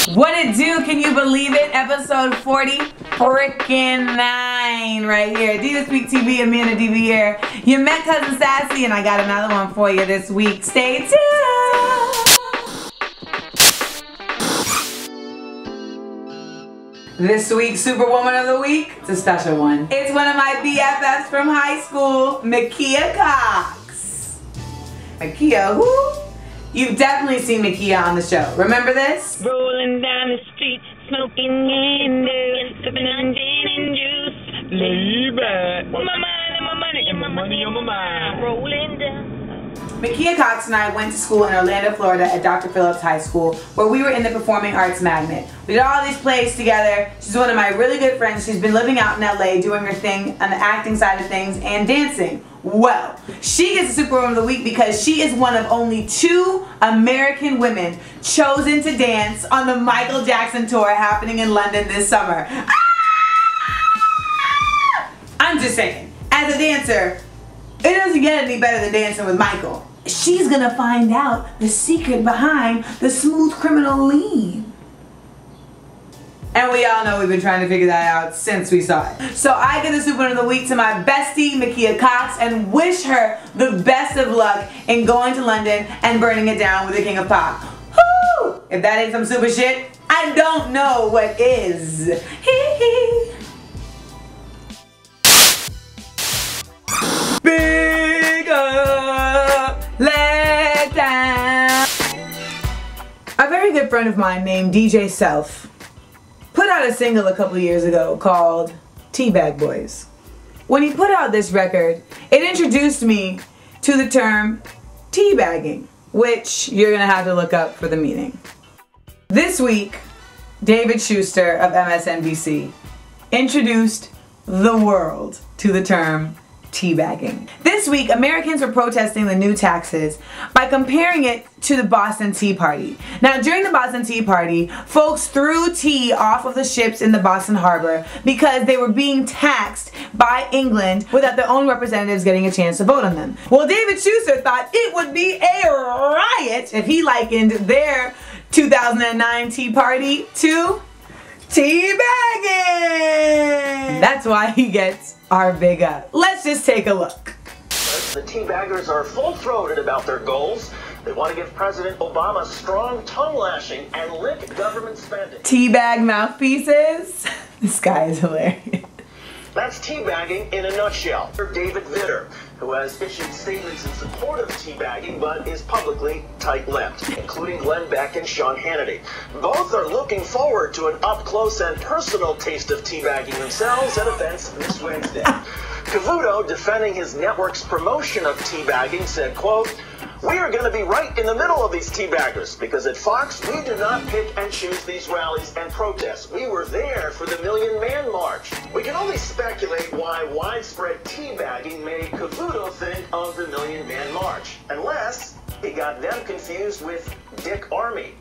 What it do? Can you believe it? Episode 40 frickin' 9 right here. DivaSpeak TV, Amanda DV here. You met Cousin Sassy and I got another one for you this week. Stay tuned. This week's Superwoman of the Week, it's a special one. It's one of my BFFs from high school, Mekia Cox. Mekia who? You've definitely seen Mekia on the show. Remember this? Rolling down the street, smoking candy, sipping on gin and juice. Lay back. With my mind and my money, and my money on my mind. Rolling down. Mekia Cox and I went to school in Orlando, Florida at Dr. Phillips High School, where we were in the Performing Arts Magnet. We did all these plays together. She's one of my really good friends. She's been living out in LA doing her thing on the acting side of things and dancing. Well, she gets the Superwoman of the Week because she is one of only 2 American women chosen to dance on the Michael Jackson tour happening in London this summer. Ah! I'm just saying, as a dancer, it doesn't get any better than dancing with Michael. She's gonna find out the secret behind the smooth criminal lean. And we all know we've been trying to figure that out since we saw it. So I give the Superwoman of the Week to my bestie, Mekia Cox, and wish her the best of luck in going to London and burning it down with the King of Pop. Woo! If that ain't some super shit, I don't know what is. Hee hee. Let down. A very good friend of mine named DJ Self put out a single a couple years ago called Teabag Boys. When he put out this record, it introduced me to the term teabagging, which you're gonna have to look up for the meaning. This week, David Shuster of MSNBC introduced the world to the term teabagging. This week, Americans were protesting the new taxes by comparing it to the Boston Tea Party. Now, during the Boston Tea Party, folks threw tea off of the ships in the Boston Harbor because they were being taxed by England without their own representatives getting a chance to vote on them. Well, David Shuster thought it would be a riot if he likened their 2009 Tea Party to teabagging. That's why he gets our big up. Let's just take a look. The teabaggers are full-throated about their goals. They want to give President Obama strong tongue lashing and lick government spending. Teabag mouthpieces? This guy is hilarious. That's teabagging in a nutshell. David Vitter, who has issued statements in support of teabagging but is publicly tight-lipped, including Glenn Beck and Sean Hannity. Both are looking forward to an up-close and personal taste of teabagging themselves at events this Wednesday. Cavuto, defending his network's promotion of teabagging, said, quote, "We are going to be right in the middle of these teabaggers because at Fox, we do not pick and choose these rallies and protests. We were there for the Million Man March. We can only speculate why widespread teabagging made Cavuto think of the Million Man March, unless he got them confused with Dick Army.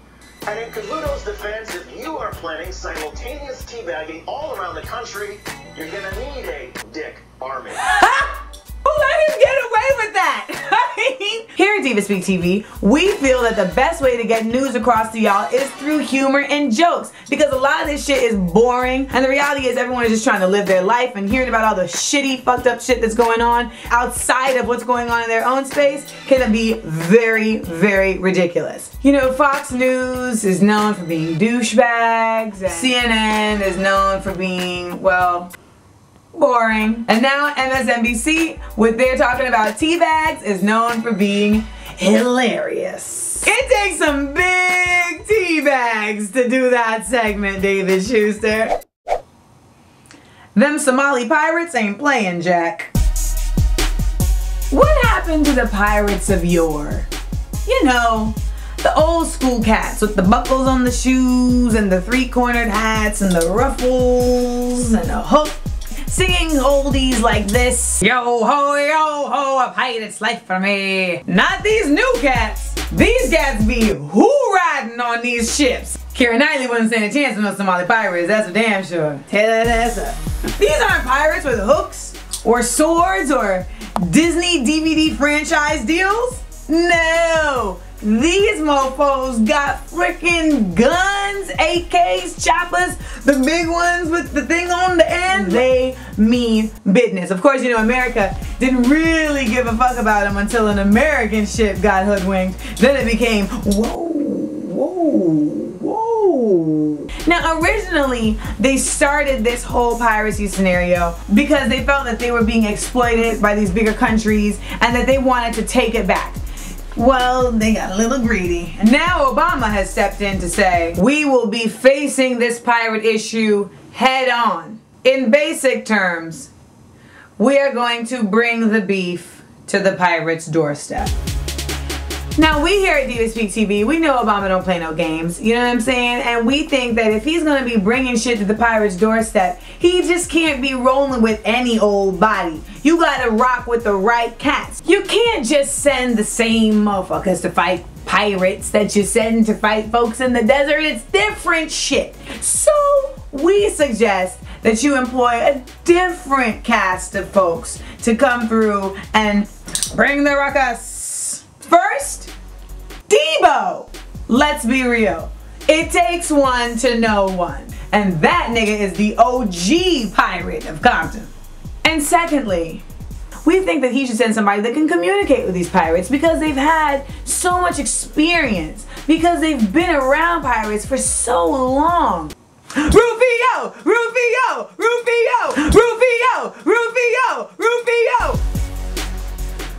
And in Cavuto's defense, if you are planning simultaneous teabagging all around the country, you're going to need a Dick Army." Who let him get away with that? Here at DivaSpeak TV, we feel that the best way to get news across to y'all is through humor and jokes, because a lot of this shit is boring, and the reality is everyone is just trying to live their life, and hearing about all the shitty, fucked up shit that's going on outside of what's going on in their own space can be very, very ridiculous. You know, Fox News is known for being douchebags, and CNN is known for being, well, boring. And now MSNBC, what they're talking about teabags, is known for being hilarious. It takes some big teabags to do that segment, David Shuster. Them Somali Pirates ain't playing, Jack. What happened to the pirates of yore? You know, the old school cats with the buckles on the shoes and the 3-cornered hats and the ruffles and the hook, singing oldies like this. Yo ho, a pirate's life for me. Not these new cats. These cats be who-riding on these ships. Keira Knightley wouldn't stand a chance with no Somali pirates, that's for damn sure. Tell that ass up. These aren't pirates with hooks or swords or Disney DVD franchise deals. No, These mofos got freaking guns, AKs, choppers, the big ones with the thing on the end. They mean business. Of course, you know, America didn't really give a fuck about them until an American ship got hoodwinked. Then it became, whoa, whoa, whoa. Now, originally, they started this whole piracy scenario because they felt that they were being exploited by these bigger countries and that they wanted to take it back. Well, they got a little greedy. Now Obama has stepped in to say, we will be facing this pirate issue head on. In basic terms, we are going to bring the beef to the pirates' doorstep. Now, we here at DivaSpeak TV, we know Obama don't play no games, you know what I'm saying? And we think that if he's gonna be bringing shit to the pirates' doorstep, he just can't be rolling with any old body. You gotta rock with the right cats. You can't just send the same motherfuckers to fight pirates that you send to fight folks in the desert. It's different shit. So, we suggest that you employ a different cast of folks to come through and bring the ruckus. First, Debo. Let's be real. It takes one to know one. And that nigga is the OG pirate of Compton. And secondly, we think that he should send somebody that can communicate with these pirates because they've had so much experience, because they've been around pirates for so long. Rufio! Rufio! Rufio! Rufio! Rufio! Rufio!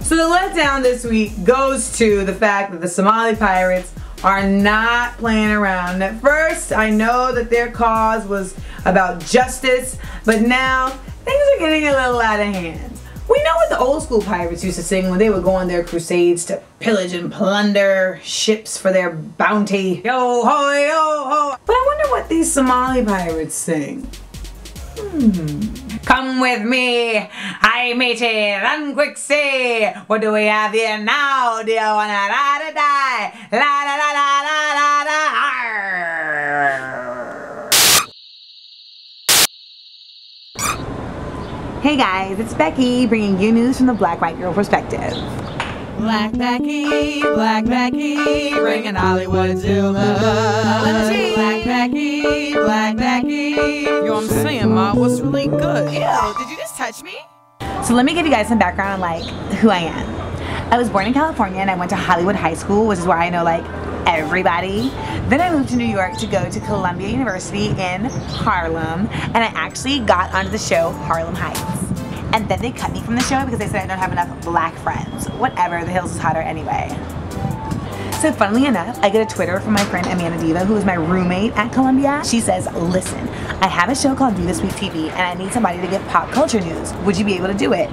So the letdown this week goes to the fact that the Somali Pirates are not playing around. At first, I know that their cause was about justice, but now things are getting a little out of hand. We know what the old school pirates used to sing when they would go on their crusades to pillage and plunder ships for their bounty. Yo ho, yo ho. But I wonder what these Somali pirates sing. Come with me, I matey, run quick say, what do we have here now? Do you wanna ride or die? La la la la la la la. Hey guys, it's Becky bringing you news from the black white girl perspective. Black Becky, bringing Hollywood to the Black Becky, Black Becky. Yo, I'm saying, Ma, what's really good? Ew, did you just touch me? So let me give you guys some background on like who I am. I was born in California and I went to Hollywood High School, which is why I know like everybody. Then I moved to New York to go to Columbia University in Harlem, and I actually got onto the show Harlem Heights. And then they cut me from the show because they said I don't have enough black friends. Whatever, the hills is hotter anyway. So funnily enough, I get a Twitter from my friend Amanda Diva, who is my roommate at Columbia. She says, listen, I have a show called DivaSpeak TV and I need somebody to give pop culture news. Would you be able to do it?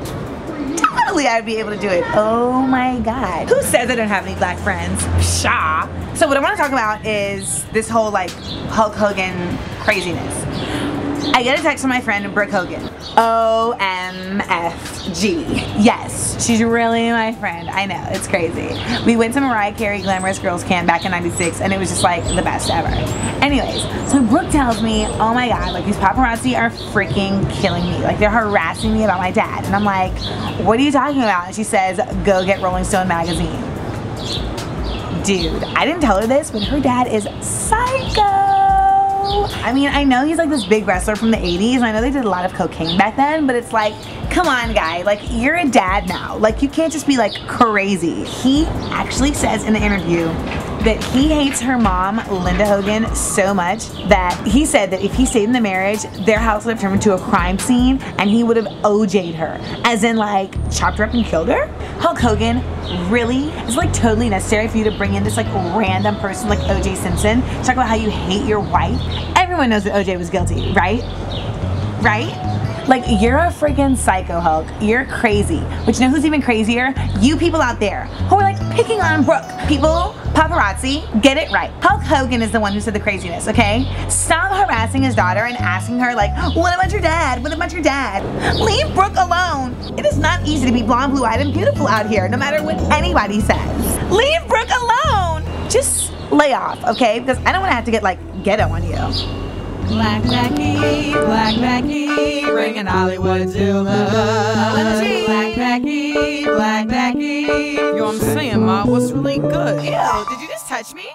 Totally, I'd be able to do it. Oh my God. Who says I don't have any black friends? Pshaw. So what I want to talk about is this whole like Hulk Hogan craziness. I get a text from my friend Brooke Hogan. OMFG. Yes, she's really my friend. I know, it's crazy. We went to Mariah Carey Glamorous Girls Camp back in '96 and it was just like the best ever. Anyways, so Brooke tells me, oh my God, like these paparazzi are freaking killing me. Like they're harassing me about my dad. And I'm like, what are you talking about? And she says, go get Rolling Stone magazine. Dude, I didn't tell her this, but her dad is psycho. I mean, I know he's like this big wrestler from the 80s, and I know they did a lot of cocaine back then, but it's like, come on guy, like you're a dad now. Like you can't just be like crazy. He actually says in the interview that he hates her mom, Linda Hogan, so much that he said that if he stayed in the marriage, their house would have turned into a crime scene and he would have OJ'd her. As in like chopped her up and killed her. Hulk Hogan, really? It's like totally necessary for you to bring in this like random person like OJ Simpson to talk about how you hate your wife? Everyone knows that OJ was guilty, right? Right? Like, you're a freaking psycho, Hulk. You're crazy. But you know who's even crazier? You people out there who are like picking on Brooke. People, paparazzi, get it right. Hulk Hogan is the one who said the craziness, okay? Stop harassing his daughter and asking her like, what about your dad? What about your dad? Leave Brooke alone. It is not easy to be blonde, blue-eyed, and beautiful out here, no matter what anybody says. Leave Brooke alone. Just lay off, okay? Because I don't want to have to get like ghetto on you. Black Becky, bringing Hollywood to love. Black Becky. You know what I'm saying, Ma? What's really good? Ew, did you just touch me?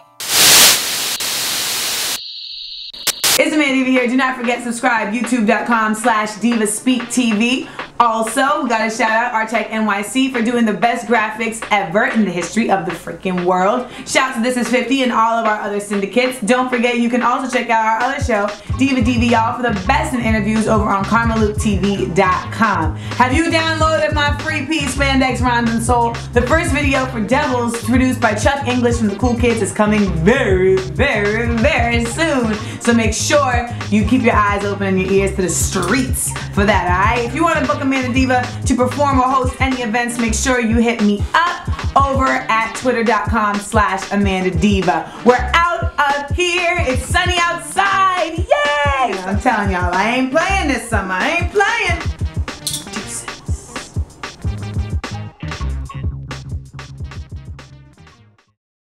It's Amanda Diva here. Do not forget to subscribe. YouTube.com/DivaSpeak TV. Also, we gotta shout out Artech NYC for doing the best graphics ever in the history of the freaking world. Shout out to This Is 50 and all of our other syndicates. Don't forget you can also check out our other show, Diva Y'all, for the best in interviews over on KarmaLoopTV.com. Have you downloaded my free piece, Spandex Rhymes and Soul? The first video for Devils, produced by Chuck English from the Cool Kids, is coming very, very, very soon. So make sure you keep your eyes open and your ears to the streets for that, alright? If you want to book Amanda Diva to perform or host any events, make sure you hit me up over at twitter.com/Amanda Diva. We're out of here. It's sunny outside. Yay! I'm telling y'all, I ain't playing this summer. I ain't playing.